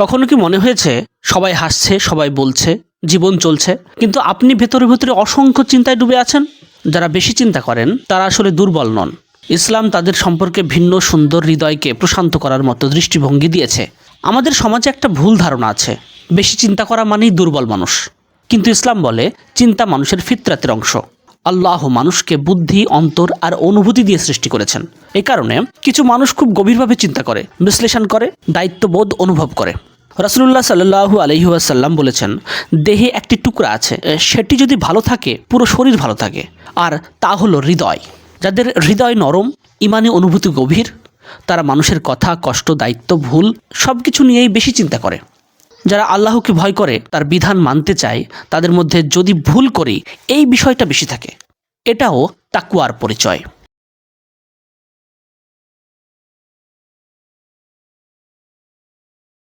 কখনো কি মনে হয়েছে সবাই হাসছে, সবাই বলছে, জীবন চলছে, কিন্তু আপনি ভেতরে ভেতরে অসংখ্য চিন্তায় ডুবে আছেন? যারা বেশি চিন্তা করেন তারা আসলে দুর্বল নন। ইসলাম তাদের সম্পর্কে ভিন্ন সুন্দর হৃদয়কে প্রশান্ত করার মতো দৃষ্টিভঙ্গি দিয়েছে। আমাদের সমাজে একটা ভুল ধারণা আছে, বেশি চিন্তা করা মানেই দুর্বল মানুষ। কিন্তু ইসলাম বলে চিন্তা মানুষের ফিতরাতের অংশ। আল্লাহ মানুষকে বুদ্ধি, অন্তর আর অনুভূতি দিয়ে সৃষ্টি করেছেন। এই কারণে কিছু মানুষ খুব গভীরভাবে চিন্তা করে, বিশ্লেষণ করে, দায়িত্ববোধ অনুভব করে। রাসূলুল্লাহ সাল্লাল্লাহু আলাইহি ওয়াসাল্লাম বলেছেন, দেহে একটি টুকরা আছে, সেটি যদি ভালো থাকে পুরো শরীর ভালো থাকে, আর তা হলো হৃদয়। যাদের হৃদয় নরম, ইমানি অনুভূতি গভীর, তারা মানুষের কথা, কষ্ট, দায়িত্ব, ভুল সব কিছু নিয়েই বেশি চিন্তা করে। যারা আল্লাহকে ভয় করে, তার বিধান মানতে চায়, তাদের মধ্যে যদি ভুল করি এই বিষয়টা বেশি থাকে। এটাও তাকওয়ার পরিচয়।